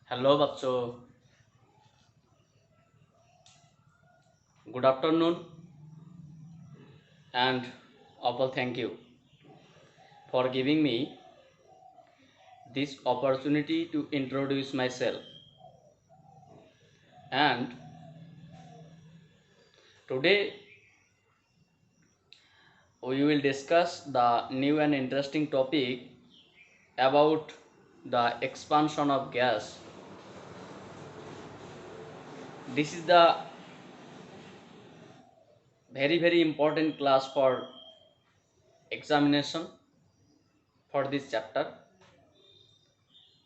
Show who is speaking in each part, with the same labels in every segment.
Speaker 1: Hello बच्चों, good afternoon and Apple, thank you for giving me this opportunity to introduce myself. And today we will discuss the new and interesting topic about the expansion of gas. This is the very important class for examination for this chapter,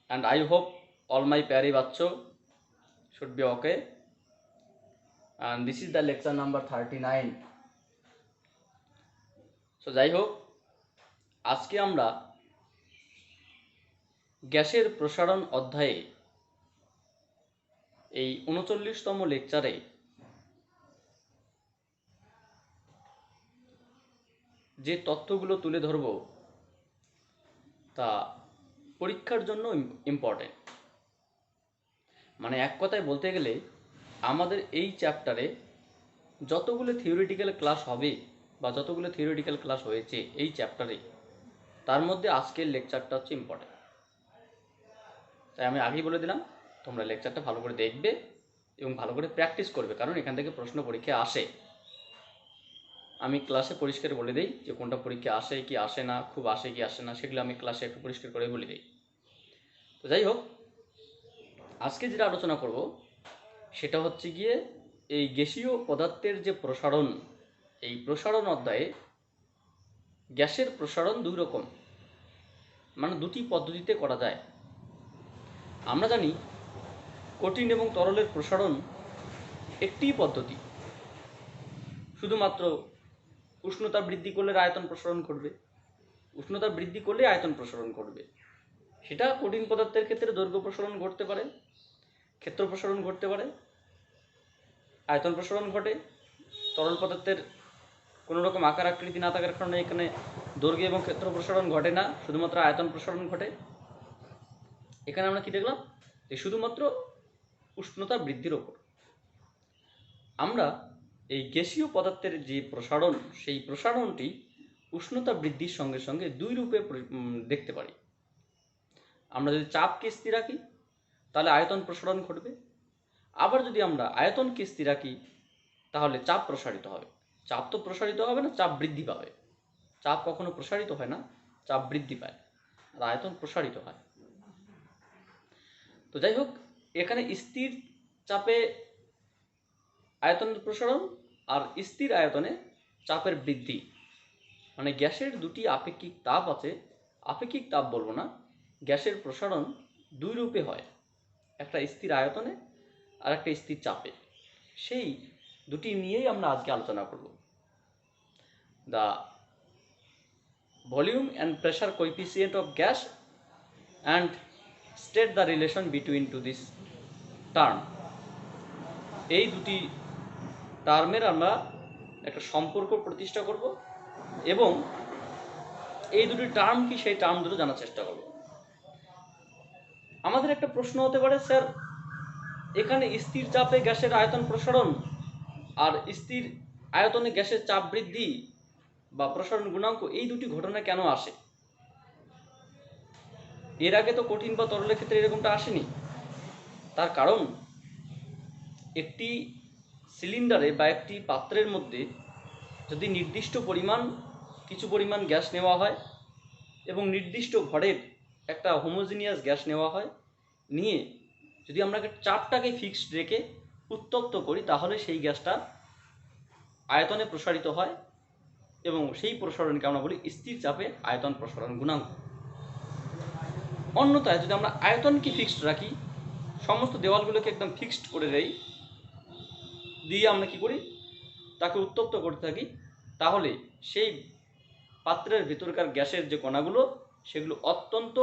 Speaker 1: and I hope all my pyare bachcho should be okay. And this is the lecture number 39. So যাই হোক, আজকে আমরা গ্যাসের প্রসারণ অধ্যায়ে এই ৩৯তম লেকচারে যে তথ্যগুলো তুলে ধরব তা পরীক্ষার জন্য ইম্পর্টেন্ট। মানে এক কথায় বলতে গেলে আমাদের এই চ্যাপ্টারে যতগুলো থিওরিটিক্যাল ক্লাস হবে বা যতগুলো থিওরিটিক্যাল ক্লাস হয়েছে এই চ্যাপ্টারে, তার মধ্যে আজকের লেকচারটা হচ্ছে ইম্পর্টেন্ট। তাই আমি আগেই বলে দিলাম, তোমরা লেকচারটা ভালো করে দেখবে এবং ভালো করে প্র্যাকটিস করবে, কারণ এখান থেকে প্রশ্ন পরীক্ষা আসে। আমি ক্লাসে পরিষ্কার বলে দিই যে কোনটা পরীক্ষা আসে কি আসে না, খুব আসে কি আসে না, সেগুলো আমি ক্লাসে একটু পরিষ্কার করে বলে দিই। তো যাই হোক, আজকে যেটা আলোচনা করব সেটা হচ্ছে গিয়ে এই গ্যাসীয় পদার্থের যে প্রসারণ, এই প্রসারণ অধ্যায়ে গ্যাসের প্রসারণ দুই রকম, মানে দুটি পদ্ধতিতে করা যায়। আমরা জানি কঠিন এবং তরলের প্রসারণ একটি পদ্ধতি, শুধুমাত্র উষ্ণতা বৃদ্ধি করলে আয়তন প্রসারণ ঘটবে, উষ্ণতা বৃদ্ধি করলে আয়তন প্রসারণ ঘটবে। সেটা কঠিন পদার্থের ক্ষেত্রে দৈর্ঘ্য প্রসারণ ঘটতে পারে, ক্ষেত্র প্রসারণ ঘটতে পারে, আয়তন প্রসারণ ঘটে। তরল পদার্থের কোনো রকম আকার আকৃতি না থাকার কারণে এখানে দৈর্ঘ্য এবং ক্ষেত্র প্রসারণ ঘটে না, শুধুমাত্র আয়তন প্রসারণ ঘটে। এখানে আমরা কি দেখলাম, যে শুধুমাত্র উষ্ণতা বৃদ্ধির ওপর আমরা এই গ্যাসীয় পদার্থের যে প্রসারণ, সেই প্রসারণটি উষ্ণতা বৃদ্ধির সঙ্গে সঙ্গে দুই রূপে দেখতে পারি। আমরা যদি চাপকে স্থির রাখি তাহলে আয়তন প্রসারণ ঘটবে, আবার যদি আমরা আয়তনকে স্থির রাখি তাহলে চাপ প্রসারিত হবে। চাপ তো প্রসারিত হবে না, চাপ বৃদ্ধি পাবে। চাপ কখনো প্রসারিত হয় না, চাপ বৃদ্ধি পায়, আর আয়তন প্রসারিত হয়। তো যাই হোক, এখানে স্থির চাপে আয়তনের প্রসারণ আর স্থির আয়তনে চাপের বৃদ্ধি, মানে গ্যাসের দুটি আপেক্ষিক তাপ আছে। আপেক্ষিক তাপ বলবো না, গ্যাসের প্রসারণ দুই রূপে হয়, একটা স্থির আয়তনে আর একটা স্থির চাপে। সেই দুটি নিয়েই আমরা আজকে আলোচনা করব। The volume and pressure coefficient of gas and state the relation between to this term. এই দুটি টার্মের আমরা একটা সম্পর্ক প্রতিষ্ঠা করব এবং এই দুটি টার্ম কি সেই টার্ম দুটো জানার চেষ্টা করব। আমাদের একটা প্রশ্ন হতে পারে, স্যার এখানে স্থির চাপে গ্যাসের আয়তন প্রসারণ আর স্থির আয়তনে গ্যাসের চাপ বৃদ্ধি বা প্রসারণ গুণাঙ্ক, এই দুটি ঘটনা কেন আসে? এর আগে তো কঠিন বা তরলের ক্ষেত্রে এরকমটা আসেনি। তার কারণ, একটি সিলিন্ডারে বা একটি পাত্রের মধ্যে যদি নির্দিষ্ট কিছু পরিমাণ গ্যাস নেওয়া হয় এবং নির্দিষ্ট ভরের একটা হোমোজিনিয়াস গ্যাস নেওয়া হয়, নিয়ে যদি আমরা চাপটাকে ফিক্সড রেখে উত্তপ্ত করি তাহলে সেই গ্যাসটা আয়তনে প্রসারিত হয় এবং সেই প্রসারণকে আমরা বলি স্থির চাপে আয়তন প্রসারণ গুণাঙ্ক। অন্যথায় যদি আমরা আয়তনকে ফিক্সড রাখি, সমস্ত দেওয়ালগুলোকে একদম ফিক্সড করে দিয়ে আমরা কি করি, তাকে উত্তপ্ত করতে থাকি, তাহলে সেই পাত্রের ভিতরকার গ্যাসের যে কণাগুলো সেগুলো অত্যন্ত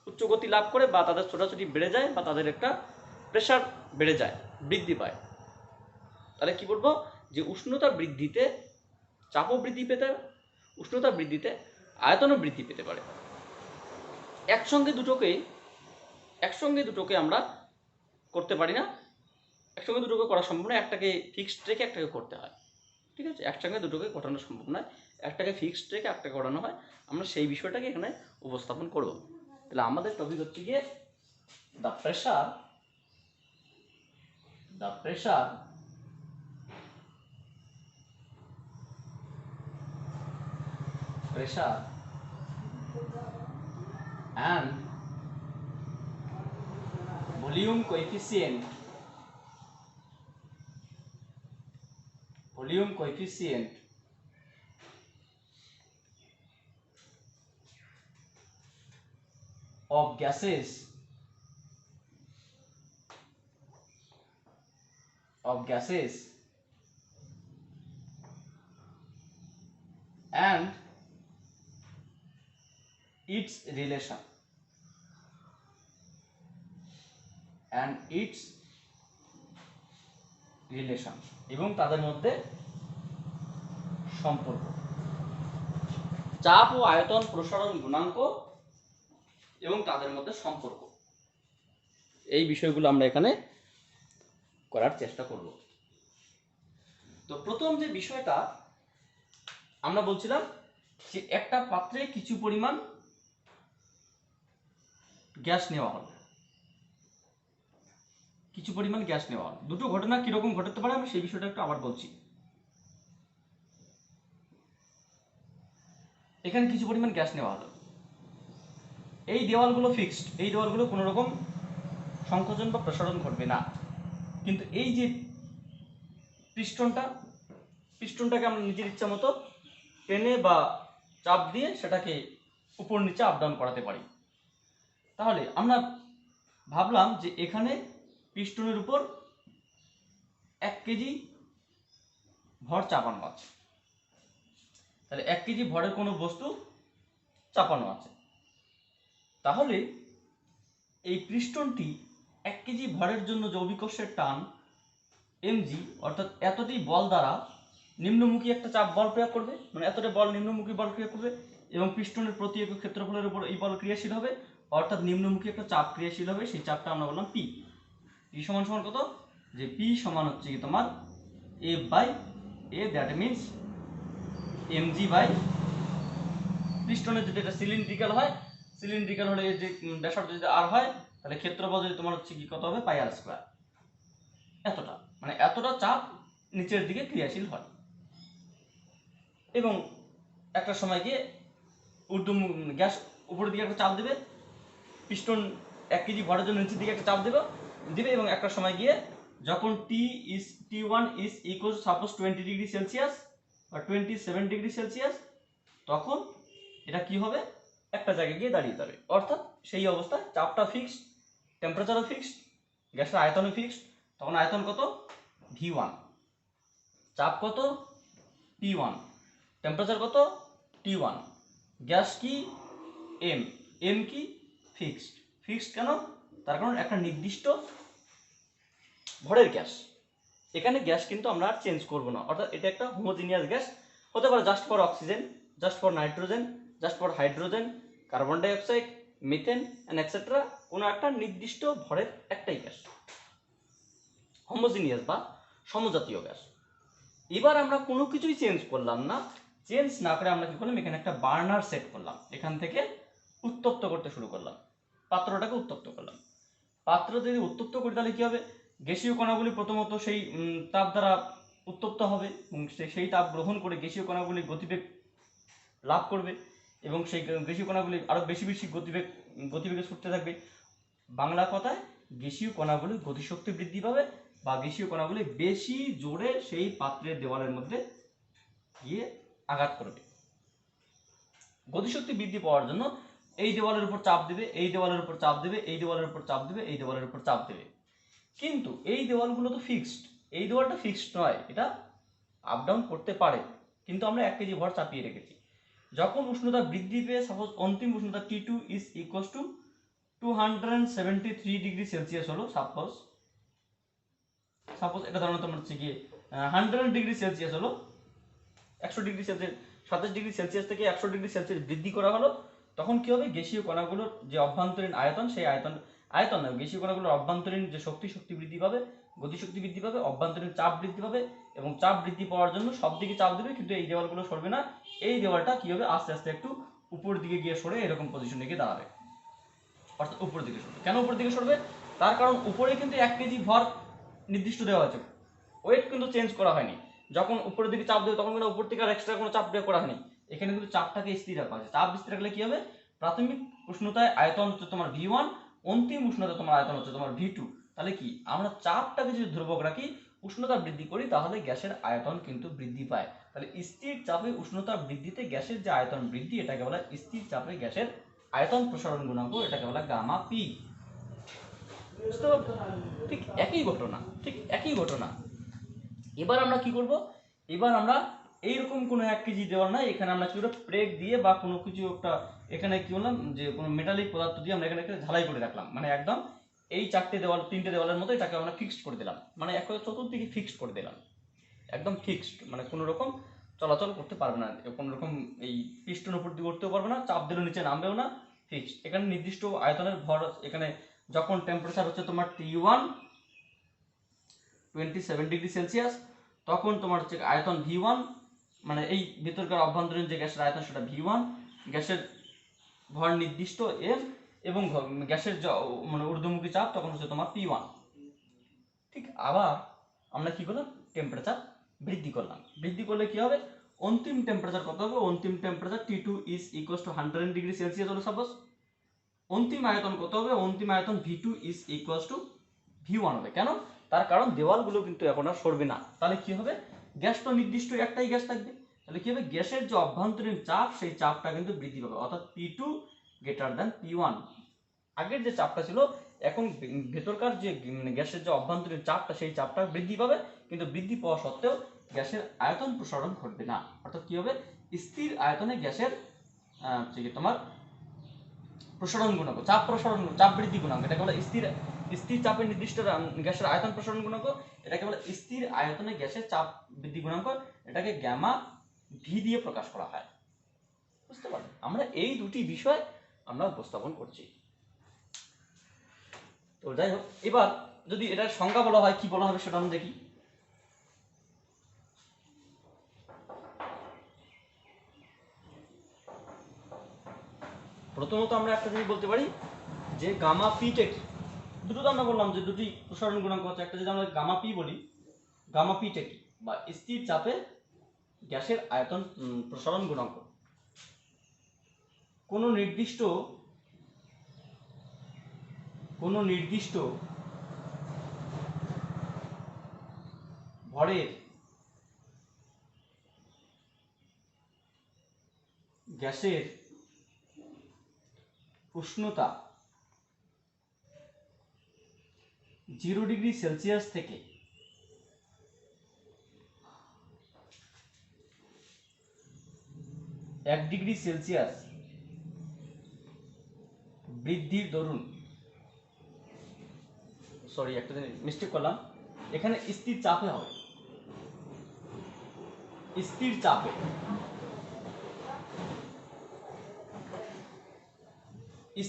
Speaker 1: উচ্চ গতি লাভ করে বা তাদের ছোটাছুটি বেড়ে যায় বা তাদের একটা প্রেশার বেড়ে যায়, বৃদ্ধি পায়। তাহলে কি বলবো, যে উষ্ণতা বৃদ্ধিতে চাপও বৃদ্ধি পেতে, উষ্ণতা বৃদ্ধিতে আয়তনও বৃদ্ধি পেতে পারে। একসঙ্গে দুটোকেই একসঙ্গে দুটোকে আমরা করতে পারি না, একসঙ্গে দুটোকে করা সম্ভব না, একটাকে ফিক্সড রেখে একটাকে করতে হয়। ঠিক আছে, একসঙ্গে দুটোকে ঘটানো সম্ভব নয়, একটাকে ফিক্সড রেখে একটাকে ঘটানো হয়। আমরা সেই বিষয়টাকে এখানে উপস্থাপন করব। তাহলে আমাদের টপিক হচ্ছে গিয়ে the pressure and volume coefficient of gases and its relation এবং তাদের মধ্যে সম্পর্ক, চাপ ও আয়তন প্রসারণ গুণাঙ্ক এবং তাদের মধ্যে সম্পর্ক, এই বিষয়গুলো আমরা এখানে করার চেষ্টা করব। তো প্রথম যে বিষয়টা আমরা বলছিলাম যে একটা পাত্রে কিছু পরিমাণ গ্যাস নেওয়া হলো, দুটো ঘটনা কিরকম ঘটাতে পারে আমি সেই বিষয়টা একটু আবার বলছি। এখানে কিছু পরিমাণ গ্যাস নেওয়া হলো, এই দেওয়ালগুলো ফিক্সড, এই দেওয়ালগুলো কোনো রকম সংকোচন বা প্রসারণ ঘটবে না, কিন্তু এই যে পিস্টনটাকে আমরা নিজের ইচ্ছা মতো টেনে বা চাপ দিয়ে সেটাকে উপর নিচে আপ ডাউন করাতে পারি। তাহলে আমরা ভাবলাম যে এখানে পিস্টনের উপর 1 কেজি ভর চাপানো আছে, তাহলে 1 কেজি ভরের কোনো বস্তু চাপানো আছে, তাহলে এই পিস্টনটি 1 কেজি ভরের জন্য যে অভিকর্ষের টান mg অর্থাৎ এতটি বল দ্বারা নিম্নমুখী একটা চাপ বল প্রয়োগ করবে, মানে এতটা বল নিম্নমুখী বল প্রয়োগ করবে এবং পিস্টনের প্রতি একক ক্ষেত্রফলের উপর এই বল ক্রিয়াশীল হবে, অর্থাৎ নিম্নমুখী একটা চাপ ক্রিয়াশীল হবে, সেই চাপটা আমরা বললাম পি। পি সমান সমান কত, যে পি সমান হচ্ছে কি তোমার F by A, that means M G by পিস্টনের যদি এটা সিলিন্ড্রিক্যাল হয়, সিলিন্ড্রিক্যাল হলে যে ব্যাসার্ধ যদি আর হয় তাহলে ক্ষেত্রফল যদি তোমার হচ্ছে কি কত হবে, পাই আর স্কয়ার। এতটা, মানে এতটা চাপ নিচের দিকে ক্রিয়াশীল হয় এবং একটা সময় গিয়ে গ্যাস উপরের দিকে একটা চাপ দেবে, পিস্টন 1 কেজি ভরের জন্য নিচের দিকে একটা চাপ দিবে এবং একটা সময় গিয়ে যখন T1 is equal suppose 20 degree Celsius বা 27 ডিগ্রি সেলসিয়াস, তখন এটা কি হবে, একটা জায়গায় গিয়ে দাঁড়িয়ে যাবে, অর্থাৎ সেই অবস্থায় চাপটা ফিক্সড, টেম্পারেচারও ফিক্সড, গ্যাসের আয়তনও ফিক্সড। তখন আয়তন কত, V1, চাপ কত, P1, টেম্পারেচার কত, T1, গ্যাস কি, M কি, ফিক্সড কেন, তার কারণ একটা নির্দিষ্ট ভরের গ্যাস, এখানে গ্যাস কিন্তু আমরা আর চেঞ্জ করব না, অর্থাৎ এটা একটা হোমোজিনিয়াস গ্যাস হতে পারে, just for oxygen, just for nitrogen, just for hydrogen, carbon dioxide, methane and etcetera, কোনো একটা নির্দিষ্ট ভরের একটাই গ্যাস, হোমোজিনিয়াস বা সমজাতীয় গ্যাস। এবার আমরা কোনো কিছুই চেঞ্জ করলাম না, চেঞ্জ না করে আমরা কি করলাম, এখানে একটা বার্নার সেট করলাম, এখান থেকে উত্তপ্ত করতে শুরু করলাম, পাত্রটাকে উত্তপ্ত করলাম। পাত্র যদি উত্তপ্ত করি তাহলে কি হবে, গ্যাসীয় কণাগুলি প্রথমত সেই তাপ দ্বারা উত্তপ্ত হবে এবং সেই তাপ গ্রহণ করে গ্যাসীয় কণাগুলি গতিবেগ লাভ করবে এবং সেই গ্যাসীয় কণাগুলি আরো বেশি বেশি গতিবেগে ছুটতে থাকবে। বাংলা কথায় গ্যাসীয় কণাগুলির গতিশক্তি বৃদ্ধি পাবে বা গ্যাসীয় কণাগুলি বেশি জোরে সেই পাত্রের দেওয়ালের মধ্যে গিয়ে আঘাত করবে। গতিশক্তি বৃদ্ধি পাওয়ার জন্য এই দেওয়ালের উপর চাপ দেবে, এই দেওয়ালের উপর চাপ দেবে, এই দেওয়ালের উপর চাপ দেবে, এই দেওয়ালের উপর চাপ দেবে, কিন্তু এই দেওয়ালগুলো তো ফিক্সড, এই দেওয়ালটা ফিক্সড নয়, এটা আপ ডাউন করতে পারে, কিন্তু আমরা 1 কেজি ভর চাপিয়ে রেখেছি। যখন উষ্ণতা বৃদ্ধি পেয়ে সাপোজ অন্তিম উষ্ণতা T2 is equals to 273 degree Celsius হলো, সাপোজ এটা ধরো তোমার হচ্ছে কি 100 ডিগ্রি সেলসিয়াস হলো, 100 ডিগ্রি সেলসিয়াস, 27 ডিগ্রি সেলসিয়াস থেকে 100 ডিগ্রি সেলসিয়াস বৃদ্ধি করা হলো, তখন কি হবে, গ্যাসীয় কণাগুলোর যে অভ্যন্তরীণ আয়তন, সেই আয়তন নয়, গ্যাসীয় কণাগুলোর অভ্যন্তরীণ যে শক্তি বৃদ্ধি পাবে, গতিশক্তি বৃদ্ধি পাবে, অভ্যন্তরীণ চাপ বৃদ্ধি পাবে, এবং চাপ বৃদ্ধি পাওয়ার জন্য সব দিকে চাপ দেবে, কিন্তু এই দেওয়ালগুলো সরবে না। এই দেওয়ালটা কি হবে, আস্তে আস্তে একটু উপর দিকে গিয়ে সরে এরকম পজিশনে গিয়ে দাঁড়াবে, অর্থাৎ উপর দিকে সরবে। কেন উপর দিকে সরবে? তার কারণ উপরে কিন্তু 1 কেজি ভর নির্দিষ্ট দেওয়া আছে, ওয়েট কিন্তু চেঞ্জ করা হয়নি। যখন উপরের দিকে চাপ দেবে তখন কিন্তু উপর থেকে আর এক্সট্রা কোনো চাপ দেওয়া করা হয়নি, এখানে কিন্তু চাপটাকে স্থির রাখা আছে। চাপ স্থির রাখলে কি হবে, প্রাথমিক উষ্ণতায় আয়তন হচ্ছে তোমার V1, অন্তিম উষ্ণতায় তোমার আয়তন হচ্ছে তোমার V2। তাহলে কি আমরা চাপটাকে যদি ধ্রুবক রাখি, উষ্ণতা বৃদ্ধি করি, তাহলে গ্যাসের আয়তন কিন্তু বৃদ্ধি পায়। তাহলে স্থির চাপে উষ্ণতা বৃদ্ধিতে গ্যাসের যে আয়তন বৃদ্ধি, এটাকে বলা স্থির চাপে গ্যাসের আয়তন প্রসারণ গুণাঙ্ক, এটাকে বলা গামা পি। বুঝতে পারছো? ঠিক একই ঘটনা। এবার আমরা কি করব, এবার আমরা এইরকম কোনো 1 কেজি দেওয়াল না, এখানে আমরা কি প্রেগ দিয়ে বা কোনো কিছু একটা এখানে কি বললাম যে কোনো মেটালিক পদার্থ দিয়ে আমরা এখানে একটা ঝালাই করে রাখলাম, মানে একদম এই 4টে দেওয়াল 3টে দেওয়ালের মতো এটাকে আমরা ফিক্সড করে দিলাম, মানে এক কথা চতুর্দিকে ফিক্সড করে দিলাম, একদম ফিক্সড, মানে কোনো রকম চলাচল করতে পারবে না, কোনো রকম এই পিস্টন উপর দিয়ে উঠতেও পারবে না, চাপ দিলে নিচে নামবেও না, ফিক্সড। এখানে নির্দিষ্ট আয়তনের ভর, এখানে যখন টেম্পারেচার হচ্ছে তোমার T1 27 ডিগ্রি সেলসিয়াস, তখন তোমার হচ্ছে আয়তন V1, মানে এই ভিতরকার অভ্যন্তরীণ যে গ্যাসের আয়তন সেটা V1, গ্যাসের ভর নির্দিষ্ট M, এবং গ্যাসের মানে ঊর্ধ্বমুখী চাপ তখন হচ্ছে তোমার P1। ঠিক আবার আমরা কি করলাম, টেম্পারেচার বৃদ্ধি করলাম, বৃদ্ধি করলে কি হবে, অন্তিম টেম্পারেচার কত হবে, অন্তিম temperature T2 is equal two 100 degree Celsius হলো সাপোজ। অন্তিম আয়তন কত হবে, অন্তিম আয়তন V2 is equal two V1 হবে। কেন? তার কারণ দেওয়ালগুলো কিন্তু এখন আর সরবে না। তাহলে কি হবে, গ্যাস তো নির্দিষ্ট একটাই গ্যাস থাকবে, তাহলে কি হবে, গ্যাসের যে অভ্যন্তরীণ চাপ সেই চাপটা কিন্তু বৃদ্ধি পাবে, অর্থাৎ P2 গ্রেটার দ্যান P1। আগের যে চাপটা ছিল, এখন ভেতরকার যে গ্যাসের যে অভ্যন্তরীণ চাপটা সেই চাপটা বৃদ্ধি পাবে, কিন্তু বৃদ্ধি পাওয়া সত্ত্বেও গ্যাসের আয়তন প্রসারণ ঘটবে না, অর্থাৎ কি হবে, স্থির আয়তনে গ্যাসের তোমার প্রসারণ গুণাঙ্ক, চাপ বৃদ্ধি গুণাঙ্ক, এটাকে বলে স্থির চাপে নির্দিষ্ট গ্যাসের আয়তন প্রসারণ গুণাঙ্ক, এটাকে বলে স্থির আয়তনে গ্যাসের চাপ বৃদ্ধি গুণাঙ্ক, এটাকে গ্যামা ভি দিয়ে প্রকাশ করা হয়। বুঝতে পারলে, আমরা এই দুটি বিষয় আমরা উপস্থাপন করছি। তো যাই হোক, এবার যদি এটার সংজ্ঞা বলা হয়, কি বলা হবে সেটা আমরা দেখি। প্রথমত আমরা একটা জিনিস বলতে পারি যে গামা পিটা কি। দুটো তো আমরা বললাম যে দুটি প্রসারণ গুণাঙ্ক আছে, একটা যদি আমরা গামা পি বলি, গামা পিটা কি, বা স্থির চাপে গ্যাসের আয়তন প্রসারণ গুণাঙ্ক। কোনো নির্দিষ্ট ভরের গ্যাসের উষ্ণতা 0 ডিগ্রি সেলসিয়াস থেকে 1 ডিগ্রি সেলসিয়াস বৃদ্ধির দরুন, সরি একটা মিস্টেক করলাম, এখানে স্থির চাপে হবে,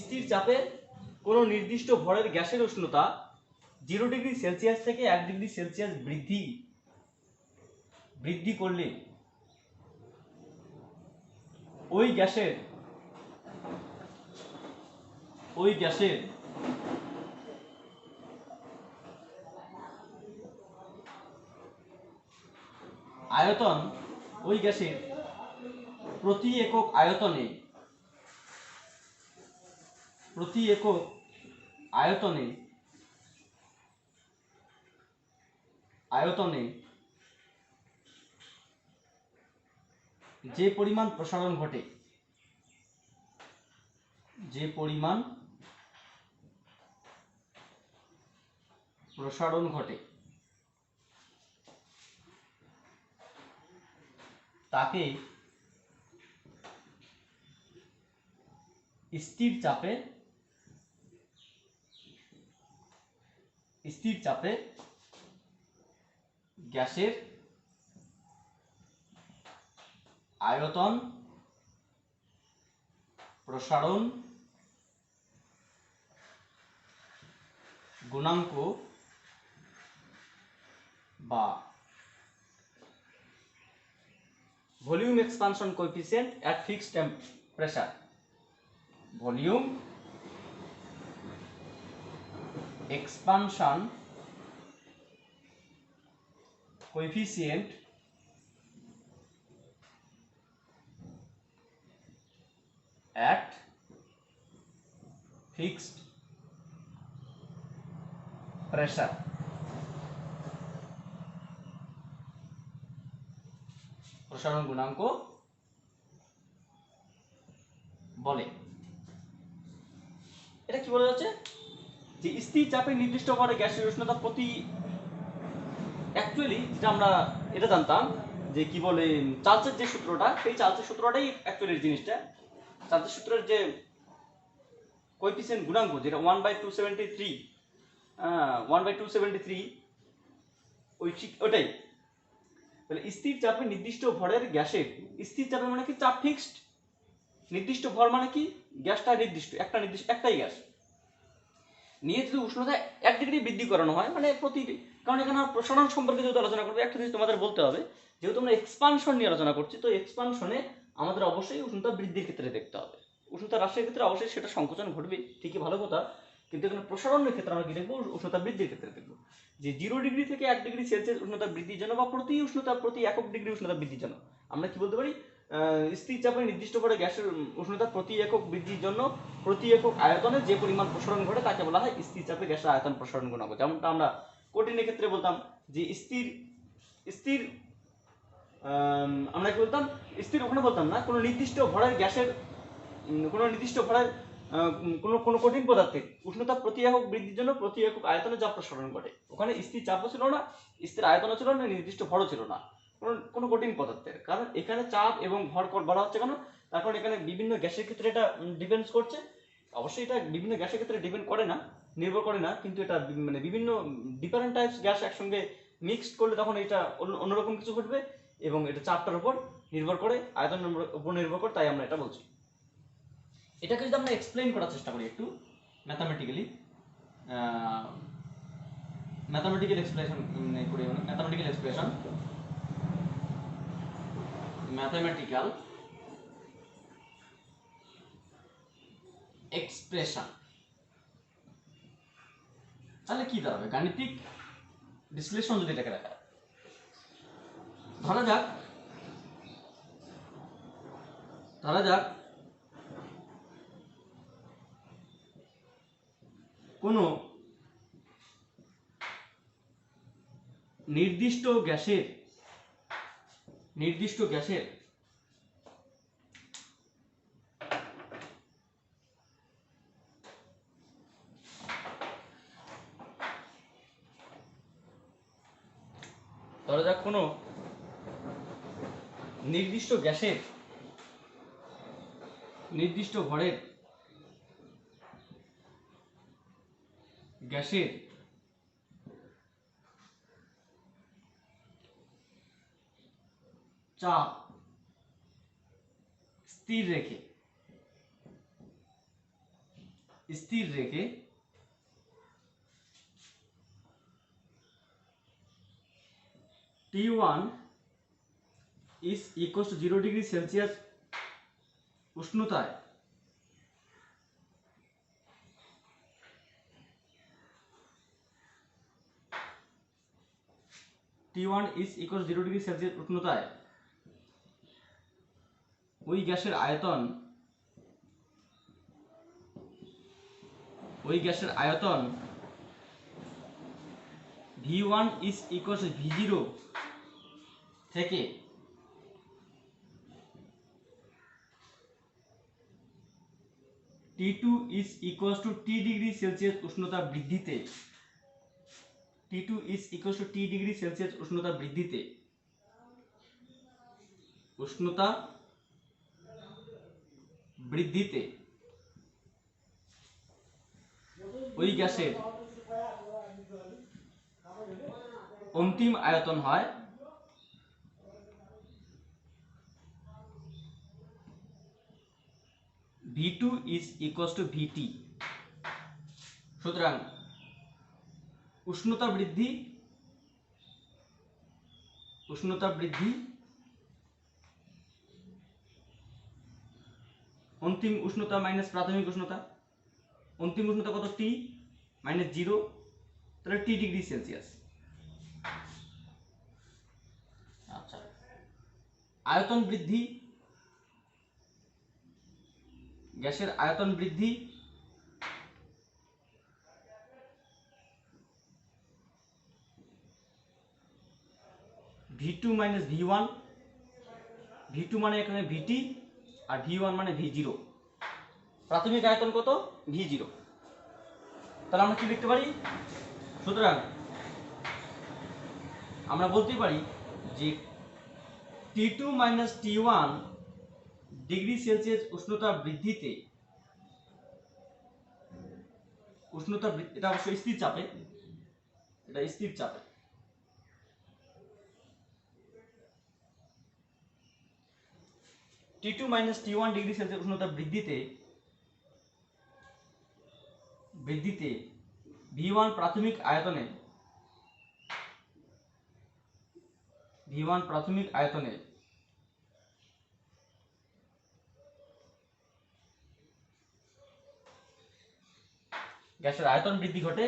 Speaker 1: স্থির চাপে কোনো নির্দিষ্ট ভরের গ্যাসের উষ্ণতা 0 ডিগ্রি সেলসিয়াস থেকে 1 ডিগ্রি সেলসিয়াস বৃদ্ধি করলে ওই গ্যাসের আয়তন, ওই গ্যাসের প্রতি একক আয়তনে যে পরিমাণ প্রসারণ ঘটে তাকে স্থির চাপে গ্যাসের আয়তন প্রসারণ গুণাঙ্ক বা volume expansion coefficient at fixed temperature, volume expansion coefficient at fixed pressure, প্রসারণ গুণাঙ্ক বলে। এটা কি বলা যাচ্ছে যে স্থির চাপে নির্দিষ্ট করে গ্যাসের উষ্ণতা প্রতি, অ্যাকচুয়ালি যেটা আমরা এটা জানতাম যে কি বলে চার্লসের যে সূত্রটা, সেই চার্লসের সূত্রটাই অ্যাকচুয়ালি জিনিসটা। চার্লসের সূত্রের যে কোএফিসিয়েন্ট গুণাঙ্ক যেটা 1/273, 1/273 ওটাই। তাহলে স্থির চাপে নির্দিষ্ট ভরের গ্যাসের, স্থির চাপে মানে কি চাপ ফিক্সড, নির্দিষ্ট ভর মানে কি গ্যাসটা নির্দিষ্ট, একটাই গ্যাস নিয়ে যদি উষ্ণতা 1 ডিগ্রি বৃদ্ধি করানো হয়, মানে প্রতি, কারণ এখানে প্রসারণ সম্পর্কে যেহেতু আলোচনা করবো, একটা জিনিস তোমাদের বলতে হবে, যেহেতু আমরা এক্সপানশন নিয়ে আলোচনা করছি, তো এক্সপানশনে আমাদের অবশ্যই উষ্ণতা বৃদ্ধির ক্ষেত্রে দেখতে হবে। উষ্ণতা হ্রাসের ক্ষেত্রে অবশ্যই সেটা সংকোচন ঘটবে, ঠিকই, ভালো কথা, কিন্তু এখানে প্রসারণের ক্ষেত্রে আমরা কি দেখবো, উষ্ণতা বৃদ্ধির ক্ষেত্রে দেখবো যে 0 ডিগ্রি থেকে 1 ডিগ্রি সেলসিয়াস উষ্ণতা বৃদ্ধির জন্য বা প্রতি একক ডিগ্রি উষ্ণতা বৃদ্ধির জন্য আমরা কি বলতে পারি, স্থির চাপে নির্দিষ্ট করে গ্যাসের উষ্ণতা প্রতি একক বৃদ্ধির জন্য প্রতি একক আয়তনে যে পরিমাণ প্রসারণ ঘটে তাকে বলা হয় স্থির চাপে গ্যাসের আয়তন প্রসারণ গুণাঙ্ক। যেমনটা আমরা কঠিনের ক্ষেত্রে বলতাম যে স্থির আমরা কি বলতাম, স্থির ওখানে বলতাম না, কোনো নির্দিষ্ট ভরের গ্যাসের, কোনো নির্দিষ্ট ভরের কোনো কঠিন পদার্থের উষ্ণতা প্রতি একক বৃদ্ধির জন্য প্রতি একক আয়তনে যা প্রসারণ ঘটে, ওখানে স্থির চাপও ছিল না, স্থির আয়তনও ছিল না, নির্দিষ্ট ভরও ছিল না কোনো কঠিন পদার্থের। কারণ এখানে চাপ এবং ভর বলা হচ্ছে কেন, তার কারণ এখানে বিভিন্ন গ্যাসের ক্ষেত্রে এটা ডিপেন্ডস করছে। অবশ্যই এটা বিভিন্ন গ্যাসের ক্ষেত্রে ডিপেন্ড করে না, নির্ভর করে না, কিন্তু এটা মানে বিভিন্ন ডিফারেন্ট টাইপস গ্যাস একসঙ্গে মিক্সড করলে তখন এটা অন্যরকম কিছু ঘটবে, এবং এটা চাপটার উপর নির্ভর করে, আয়তনের উপর নির্ভর করে, তাই আমরা এটা বলছি। এটাকে যদি আমরা এক্সপ্লেইন করার চেষ্টা করি একটু ম্যাথামেটিক্যাল এক্সপ্রেশন করি, ম্যাথামেটিক্যাল এক্সপ্রেশন, তাহলে কি দাঁড়াবে, গাণিতিক বিশ্লেষণ যদি এটাকে দেখা, ধরা যাক কোনো নির্দিষ্ট গ্যাসের ধরা যাক কোনো নির্দিষ্ট গ্যাসের নির্দিষ্ট ভরের গ্যাসের চাপ স্থির রেখে T1 is equals to 0 degree Celsius উষ্ণতায় T1 is equals to 0 degree Celsius উষ্ণতায় ওই গ্যাসের আয়তন V1 is equals to V0 থেকে T2 is equals to T degree Celsius উষ্ণতা বৃদ্ধিতে T2 is equals to T degree Celsius উষ্ণতা বৃদ্ধিতে ওই গ্যাসের অন্তিম আয়তন হয় V2 is equals to VT। সুতরাং উষ্ণতা বৃদ্ধি অন্তিম উষ্ণতা মাইনাস প্রাথমিক উষ্ণতা, অন্তিম উষ্ণতা কত টি মাইনাস 0, তাহলে টি ডিগ্রি সেলসিয়াস। আচ্ছা, আয়তন বৃদ্ধি, গ্যাসের আয়তন বৃদ্ধি V2 মাইনাস V1, V2 মানে এখানে VT আর V1 মানে V0। প্রাথমিক আয়তন কত? V0। তাহলে আমরা কি লিখতে পারি? সুতরাং আমরা বলতে পারি যে T2 minus T1 degree Celsius উষ্ণতা বৃদ্ধিতে, এটা অবশ্যই স্থির চাপে, এটা স্থির চাপে, T2 minus T1 degree Celsius উষ্ণতা বৃদ্ধিতে V1 প্রাথমিক আয়তনে গ্যাসের আয়তন বৃদ্ধি ঘটে,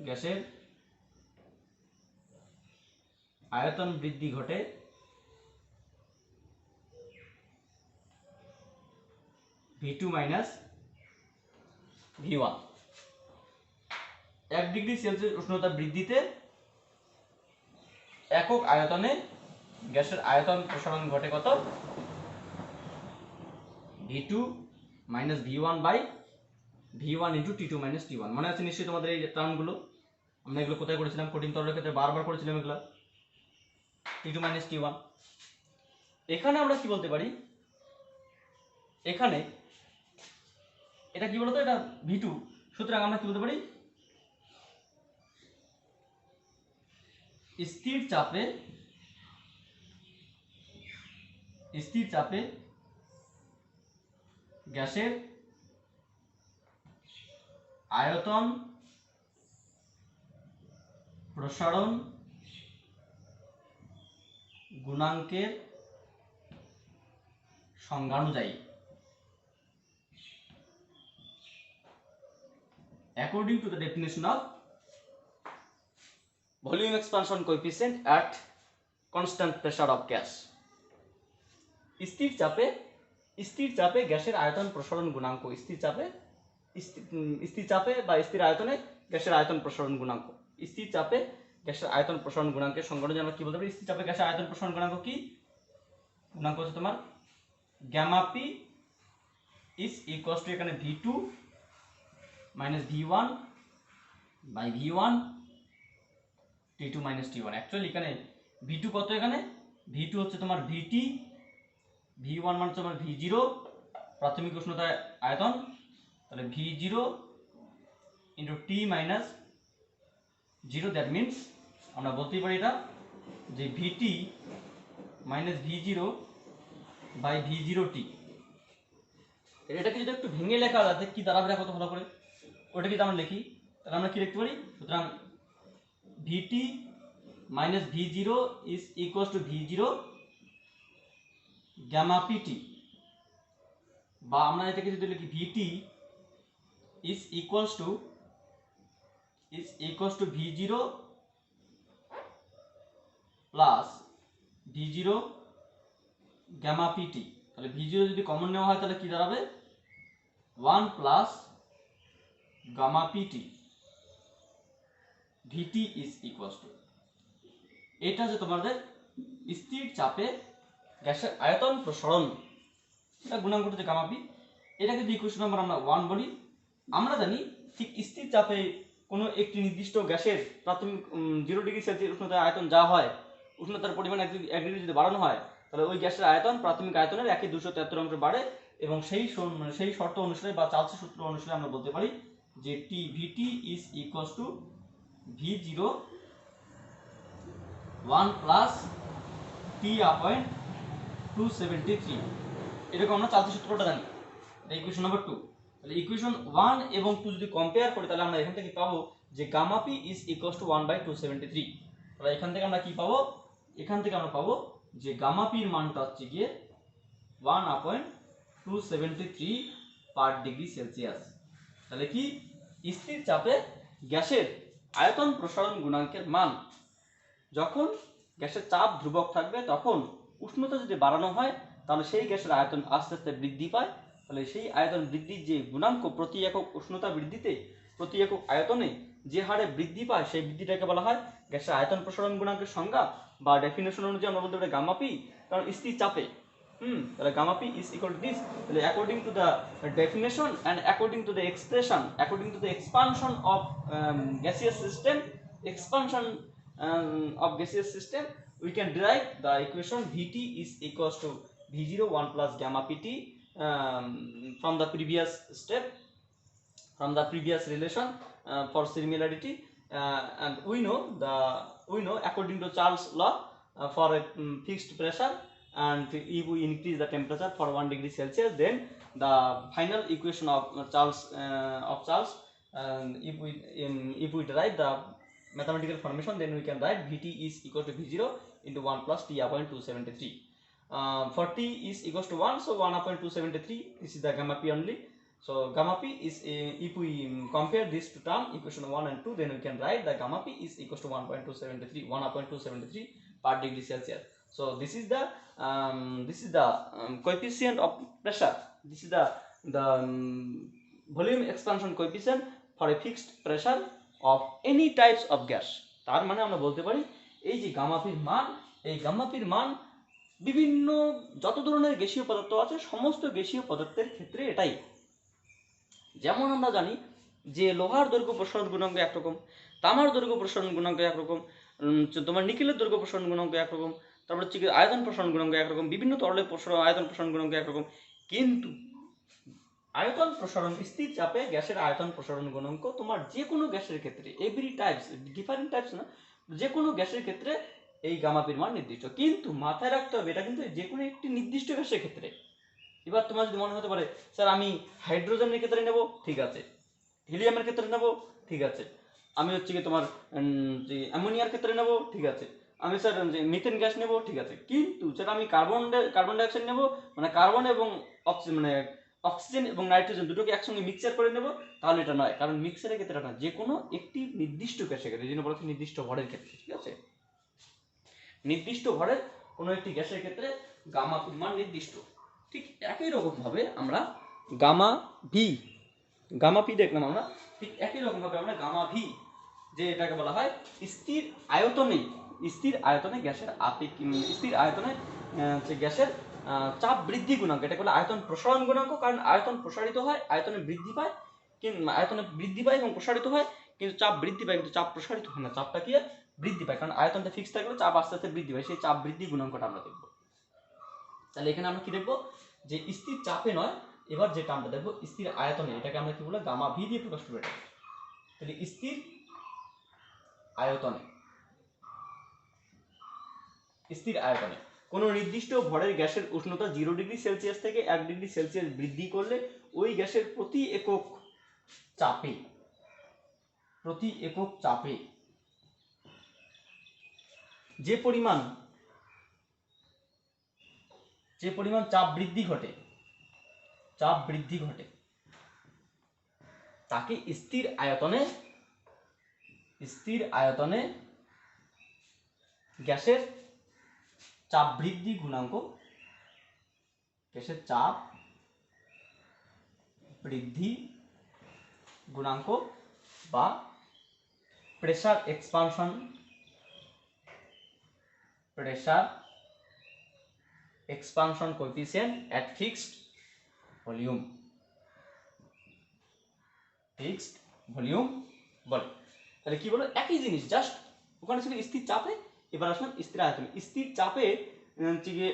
Speaker 1: গ্যাসের আয়তন বৃদ্ধি ঘটে V2 minus V1। 1 degree Celsius উষ্ণতা বৃদ্ধিতে একক আয়তনে গ্যাসের আয়তন প্রসারণ ঘটে কত? V2 minus V1 by V1 into T2 minus T1। মনে আছে নিশ্চয়ই তোমাদের এই টার্মগুলো? আমরা এগুলো কোথায় করেছিলাম? কঠিন তরলের ক্ষেত্রে বারবার করেছিলাম এগুলো, T2 মাইনাস T1। এখানে আমরা কি বলতে পারি? এখানে এটা কি বলতো? এটা V2, সুতরাং আমরা কি বলতে পারি? স্থির চাপে গ্যাসের আয়তন প্রসারণ গুণাঙ্কের সংজ্ঞানুযায়ী, according to the definition of volume expansion coefficient at constant pressure of gas। স্থির চাপে গ্যাসের আয়তন প্রসারণ গুণাঙ্ক, স্থির চাপে বা স্থির আয়তনে গ্যাসের আয়তন প্রসারণ গুণাঙ্ক, স্থির চাপে গ্যাসের আয়তন প্রসারণ গুণাঙ্কের সংজ্ঞানুযায়ী আমরা কি বলতে পারি? স্থির চাপে গ্যাসের আয়তন প্রসারণ গুণাঙ্ক কি? গুণাঙ্ক হচ্ছে তোমার gamma P is equal to এখানে V2 minus V1 by V1 T2 minus T1। Actually এখানে V2 কত? এখানে V2 হচ্ছে তোমার VT, V1 মানে তোমার V0 প্রাথমিক উষ্ণতা আয়তন, তাহলে V0 into T minus 0, that means আমরা বলতেই পারি এটা যে VT minus V0 by V0T। এটাকে যদি একটু ভেঙে লেখা যায় কি দাঁড়াবে কত ভালো করে, ওটা যদি আমরা লিখি তাহলে আমরা কি লিখতে পারি? সুতরাং VT minus V0 is equal to V0 gamma PT, বা আমরা এটাকে যদি লিখি VT is equal to V0 plus V0 gamma PT। তাহলে V0 যদি কমন নেওয়া হয় তাহলে কি দাঁড়াবে? 1 plus gamma PT, VT is equal to, এটা হচ্ছে তোমাদের স্থির চাপে গ্যাসের আয়তন প্রসারণ, এটা গুণাঙ্ক হচ্ছে গামা পি। এটাকে যদি ইকুয়েশন নাম্বার আমরা 1 বলি। আমরা জানি ঠিক স্থির চাপে কোনো একটি নির্দিষ্ট গ্যাসের প্রাথমিক 0 ডিগ্রি সেলসিয়াস উষ্ণতার আয়তন যা হয়, উষ্ণতার পরিমাণ 1 ডিগ্রি যদি বাড়ানো হয় তাহলে ওই গ্যাসের আয়তন প্রাথমিক আয়তনের 1/273 অংশ বাড়ে, এবং সেই শর্ত অনুসারে বা চার্লসের সূত্র অনুসারে আমরা বলতে পারি যে VT is equal to V0 1 plus T/273। এরকম আমরা চার্লসের সূত্রটা জানি। Equation number 2। তাহলে ইকুয়েশন 1 এবং 2 যদি কম্পেয়ার করি তাহলে আমরা এখান থেকে পাবো যে gamma P is equals to 1/273। তাহলে এখান থেকে আমরা কি পাবো, এখান থেকে আমরা পাবো যে গামা পির মানটা হচ্ছে গিয়ে 1/273 পার ডিগ্রি সেলসিয়াস। তাহলে কি স্থির চাপে গ্যাসের আয়তন প্রসারণ গুণাঙ্কের মান, যখন গ্যাসের চাপ ধ্রুবক থাকবে তখন উষ্ণতা যদি বাড়ানো হয় তাহলে সেই গ্যাসের আয়তন আস্তে আস্তে বৃদ্ধি পায়। তাহলে সেই আয়তন বৃদ্ধির যে গুণাঙ্ক প্রতি একক উষ্ণতা বৃদ্ধিতে প্রতি একক আয়তনে যে হারে বৃদ্ধি পায় সেই বৃদ্ধিটাকে বলা হয় গ্যাসের আয়তন প্রসারণ গুণাঙ্কের সংজ্ঞা বা ডেফিনেশন অনুযায়ী আমরা বলতে পারি গামা পি, কারণ স্থির চাপে তাহলে gamma P is equal to this. তাহলে according to the definition and according to the expression according to the expansion of gaseous system expansion of gaseous system we can derive the equation Vt is equals to V0 1 plus gamma pt from the previous step, from the previous relation for similarity, and we know according to Charles law for a fixed pressure, and if we increase the temperature for 1 degree Celsius then the final equation of Charles if we derive the mathematical formation then we can write Vt is equal to V0 into 1 plus T upon 273. For T is equals to 1, so 1 upon 273, this is the gamma P only. So gamma P is if we compare this to term equation 1 and 2 then we can write the gamma P is equals to 1.273 1/273 per degree Celsius. So this is the coefficient of pressure, this is the volume expansion coefficient for a fixed pressure of any types of gas. তার মানে আমরা বলতে পারি এই যে gamma পির মান, এই গামা পির মান বিভিন্ন যত ধরনের গ্যাসীয় পদার্থ আছে সমস্ত গ্যাসীয় পদার্থের ক্ষেত্রে এটাই। যেমন আমরা জানি যে লোহার দৈর্ঘ্য প্রসারণ গুণাঙ্ক একরকম, তামার দৈর্ঘ্য প্রসারণ গুণাঙ্ক একরকম, তোমার নিকেলের দৈর্ঘ্য প্রসারণ গুণাঙ্ক একরকম, তারপর হচ্ছে আয়তন প্রসারণ গুণাঙ্ক একরকম, বিভিন্ন তরলের আয়তন প্রসারণ গুণাঙ্ক একরকম, কিন্তু আয়তন প্রসারণ স্থির চাপে গ্যাসের আয়তন প্রসারণ গুণাঙ্ক তোমার যে কোনো গ্যাসের ক্ষেত্রে এভরি টাইপস ডিফারেন্ট টাইপস না, যে কোনো গ্যাসের ক্ষেত্রে এই গামা পির মান নির্দিষ্ট। কিন্তু মাথায় রাখতে হবে এটা কিন্তু যে কোনো একটি নির্দিষ্ট গ্যাসের ক্ষেত্রে। এবার তোমার যদি মনে হতে পারে স্যার আমি হাইড্রোজেনের ক্ষেত্রে নেব, ঠিক আছে, হিলিয়ামের ক্ষেত্রে নেব, ঠিক আছে, আমি হচ্ছে কি তোমার অ্যামোনিয়ার ক্ষেত্রে নেব, ঠিক আছে, আমি স্যার মিথেন গ্যাস নেব, ঠিক আছে, কিন্তু স্যার আমি কার্বন ডাইঅক্সাইড নেব, মানে কার্বন এবং অক্সিজেন এবং নাইট্রোজেন দুটোকে একসঙ্গে মিক্সচার করে নেব, তাহলে এটা নয়, কারণ মিক্সারের ক্ষেত্রে এটা নয়, যে কোনো একটি নির্দিষ্ট গ্যাসের ক্ষেত্রে, যেটা বলা হচ্ছে নির্দিষ্ট ভরের ক্ষেত্রে, ঠিক আছে, নির্দিষ্ট ভরের কোনো একটি গ্যাসের ক্ষেত্রে গামা পির মান নির্দিষ্ট। ঠিক একই রকম ভাবে আমরা গামা পি দেখলাম আমরা, ঠিক একই রকম ভাবে আমরা গামা ভি, যে এটাকে বলা হয় স্থির আয়তনে গ্যাসের স্থির আয়তনে গ্যাসের চাপ বৃদ্ধি গুণাঙ্ক, এটাকে বলে আয়তন প্রসারণ গুণাঙ্ক, কারণ আয়তন প্রসারিত হয়, আয়তনে বৃদ্ধি পায়, আয়তনে বৃদ্ধি পায় এবং প্রসারিত হয়, কিন্তু চাপ বৃদ্ধি পায় কিন্তু চাপ প্রসারিত হয় না, চাপটা কি বৃদ্ধি পায়, কারণ আয়তনটা ফিক্স থাকলে চাপ আস্তে আস্তে বৃদ্ধি পায়, সেই চাপ বৃদ্ধি গুণাঙ্কটা আমরা দেখব। তাহলে এখানে আমরা কি দেখবো যে স্থির চাপে নয়, এবার যে টার্মটা দেখবো স্থির আয়তনে, এটাকে আমরা কি বলবো গামা ভি দিয়ে প্রকাশ করব। তাহলে স্থির আয়তনে কোনো নির্দিষ্ট ভরের গ্যাসের উষ্ণতা 0 ডিগ্রি সেলসিয়াস থেকে 1 ডিগ্রি সেলসিয়াস বৃদ্ধি করলে ওই গ্যাসের প্রতি একক চাপে যে পরিমাণ চাপ বৃদ্ধি ঘটে তাকে স্থির আয়তনে গ্যাসের চাপ বৃদ্ধি গুণাঙ্ক বা প্রেসার এক্সপানশন কোএফিসিয়েন্ট এট ফিক্সড ভলিউম বলে। তাহলে কি বলো, একই জিনিস, জাস্ট ওখানে ছিল স্থির চাপে, এবার আসলাম স্থির আয়তনে। স্থির চাপে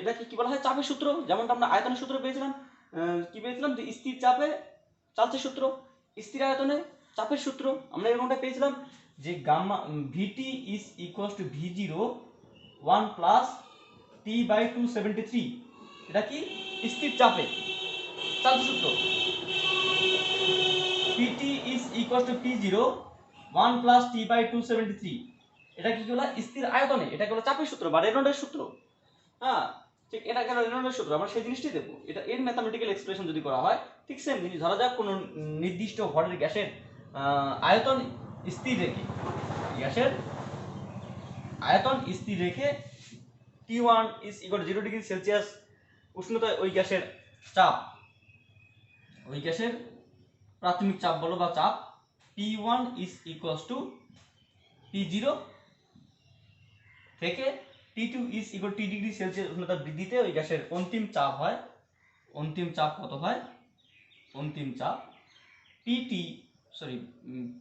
Speaker 1: এটাকে কি বলা হয় চাপের সূত্র, যেমনটা আমরা আয়তনের সূত্র পেয়েছিলাম, যে স্থির চাপে চার্জের সূত্র, স্থির আয়তনে চাপের সূত্র আমরা এরকমটা পেয়েছিলাম যে gamma Vt is equals to V0 1 plus T/273, এটা কি স্থির চাপে। চার্জ সূত্র PT is equal to P0 1 plus T by 273। এটা কি হলো স্থির আয়তনে, এটা হলো চাপের সূত্র বা রেনল্ডের সূত্র। হ্যাঁ ঠিক, এটা কেন রেনল্ডের সূত্র, আমরা সেই জিনিসটাই দেখবো। এটা এর ম্যাথমেটিক্যাল এক্সপ্রেশন যদি করা হয় ঠিক সেম জিনিস। ধরা যাক কোনো নির্দিষ্ট ভরের গ্যাসের আয়তন স্থির রেখে, গ্যাসের আয়তন স্থির রেখে T1 is equal 0 degree Celsius উষ্ণতায় ওই গ্যাসের চাপ, ওই গ্যাসের প্রাথমিক চাপ বলো বা চাপ P1 is equal to P0 থেকে T2 is equal T degree Celsius উষ্ণতা বৃদ্ধিতে ওই গ্যাসের অন্তিম চাপ হয়, অন্তিম চাপ কত হয়, অন্তিম চাপ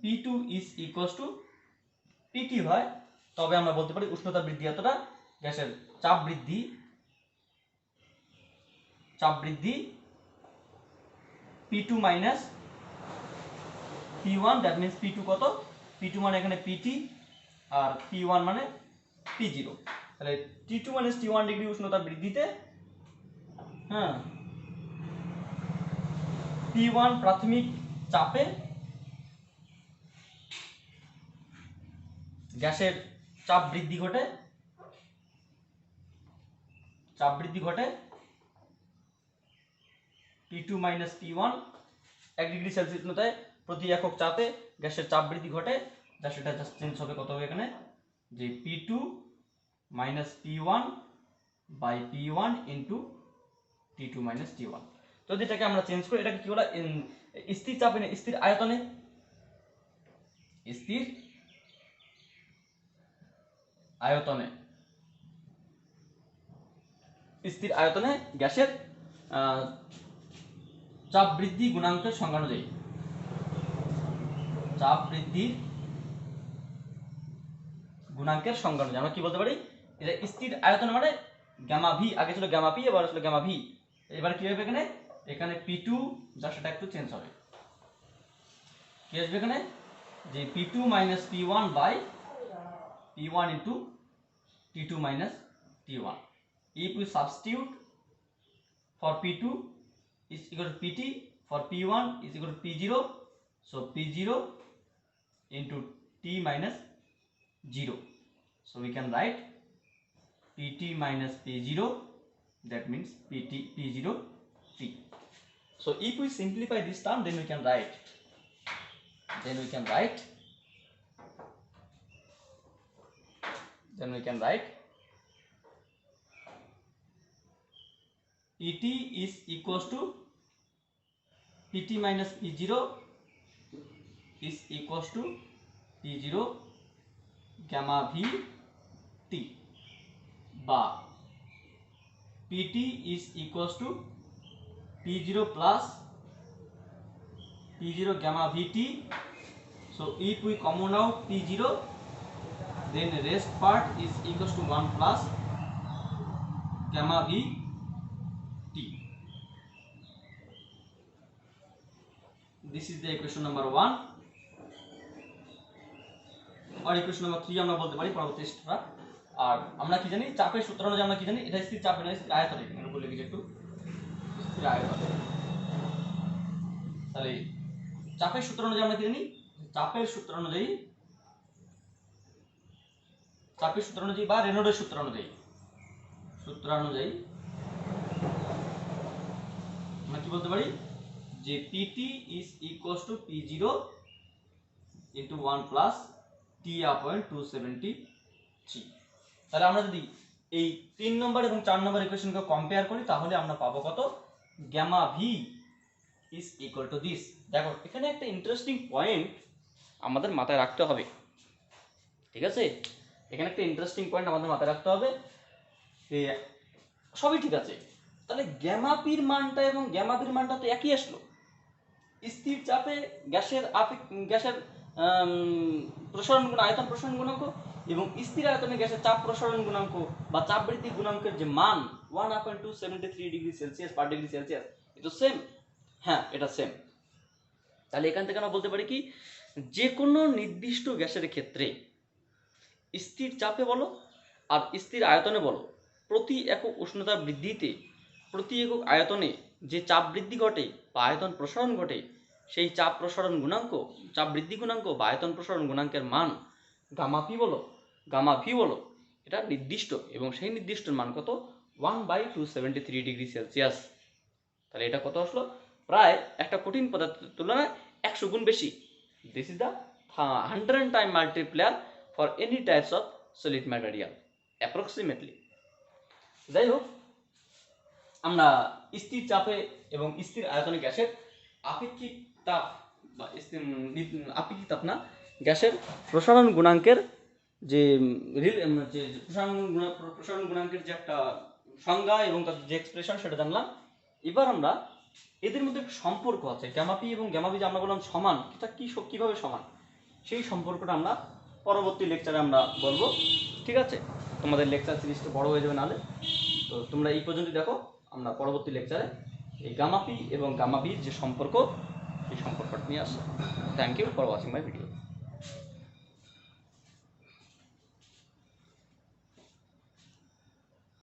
Speaker 1: P2 is equal two PT হয়। তবে আমরা বলতে পারি উষ্ণতা বৃদ্ধি এতটা, গ্যাসের চাপ বৃদ্ধি P2 minus P1, that means P2 কত, P2 মানে এখানে PT আর P1 মানে P0। তাহলে T2 মাইনাস T1 ডিগ্রি উষ্ণতা বৃদ্ধিতে হ্যাঁ P1 প্রাথমিক চাপে গ্যাসের চাপ বৃদ্ধি ঘটে, P2 minus P1 1 degree Celsius উষ্ণতায় প্রতি একক চাপে গ্যাসের চাপ বৃদ্ধি ঘটে, যা সেটা জাস্ট চেঞ্জ হবে কত হবে এখানে, যে P2 minus P1 by P1 into T2 minus T1। তো এটাকে আমরা চেঞ্জ করি, এটাকে কি বলা, স্থির চাপে স্থির আয়তনে, স্থির আয়তনে, স্থির আয়তনে গ্যাসের চাপ বৃদ্ধি গুণাঙ্কের সংজ্ঞা অনুযায়ী, চাপ বৃদ্ধি গুণাঙ্কের সংজ্ঞা অনুযায়ী আমরা কি বলতে পারি, এটা স্থির আয়তন মানে গামা ভি, আগে ছিল গামা পি এবার আসলে গামা ভি। এবার কি হবে এখানে, এখানে P2 যা সেটা একটু চেঞ্জ হবে, কি আসবে এখানে, যে P2 minus P1 by P1 into T2 minus T1। If we substitute for P2 is equal to PT, for P1 is equal to P0, so P0 into T minus 0, so we can write PT minus P0, that means P0 T. So if we simplify this term, then we can write PT is equals to PT minus P0 is equals to P0 gamma V T, বা PT is equals to P0 plus P0 gamma VT. So if we common out P0, then rest part is equals to 1 plus gamma V T. This is the equation number 1, or equation number 3 আমরা বলতে পারি পরবর্তী স্টেপটা। আর আমরা কি জানি, চাপের সূত্র অনুযায়ী আমরা কি জানি, এটা স্থির চাপ না স্থির আয়তন, এখানে বলে লিখি একটু স্থির আয়তন। তাহলে চাপের সূত্র অনুযায়ী আমরা কি জানি, চাপের সূত্র অনুযায়ী বা রেনল্ডের সূত্র অনুযায়ী আমরা কি বলতে পারি, যে PT is equals to P0 into 1 plus T upon 273। তাহলে আমরা যদি এই 3 নম্বর এবং 4 নম্বর ইকুয়েশনকে কম্পেয়ার করি তাহলে আমরা পাবো কত, gamma V is equal to this. দেখো এখানে একটা ইন্টারেস্টিং পয়েন্ট আমাদের মাথায় রাখতে হবে, ঠিক আছে, এখানে একটা ইন্টারেস্টিং পয়েন্ট আমাদের মাথায় রাখতে হবে, যে সবই ঠিক আছে, তাহলে গ্যামা পির মানটা এবং গ্যামা বির মানটা তো একই আসলো। স্থির চাপে গ্যাসের প্রসারণ গুণ, আয়তন প্রসারণ গুণাঙ্ক, এবং স্থির আয়তনে গ্যাসের চাপ প্রসারণ গুণাঙ্ক বা চাপ বৃদ্ধি গুণাঙ্কের যে মান 1/273 ডিগ্রি সেলসিয়াস পার ডিগ্রি সেলসিয়াস, এটা সেম। হ্যাঁ এটা সেম। তাহলে এখান থেকে আমরা বলতে পারি কি, যে কোনো নির্দিষ্ট গ্যাসের ক্ষেত্রে স্থির চাপে বলো আর স্থির আয়তনে বলো, প্রতি একক উষ্ণতা বৃদ্ধিতে প্রতি একক আয়তনে যে চাপ বৃদ্ধি ঘটে বা আয়তন প্রসারণ ঘটে, সেই চাপ প্রসারণ গুণাঙ্ক, চাপ বৃদ্ধি গুণাঙ্ক বা আয়তন প্রসারণ গুণাঙ্কের মান গামা পি বলো, গামা ভি বলো, এটা নির্দিষ্ট, এবং সেই নির্দিষ্ট মান কত? 1/273 ডিগ্রি সেলসিয়াস। তাহলে এটা কত আসলো? প্রায় একটা কঠিন পদার্থের তুলনায় 100 গুণ বেশি। This is the 100 time multiplier for any types of solid material approximately. যাই হোক, আমরা স্থির চাপে এবং স্থির আয়তনে গ্যাসের আপেক্ষিক তাপ বা আপেক্ষিক তাপ না, গ্যাসের প্রসারণ গুণাঙ্কের যে প্রসারণ গুণাঙ্কের যে একটা সংজ্ঞা এবং তার যে এক্সপ্রেশন সেটা জানলাম। এবার আমরা এদের মধ্যে একটা সম্পর্ক আছে, গ্যামাপি এবং গ্যামাবি যে আমরা বললাম সমান, এটা কিভাবে সমান, সেই সম্পর্কটা আমরা পরবর্তী লেকচারে আমরা বলবো। ঠিক আছে, তোমাদের লেকচার সিরিজটা বড় হয়ে যাবে নাহলে। তো তোমরা এই পর্যন্ত দেখো, আমরা পরবর্তী লেকচারে এই গামা পি এবং গামা বির যে সম্পর্ক, এই সম্পর্কটা নিয়ে আসবো। Thank you for watching my video.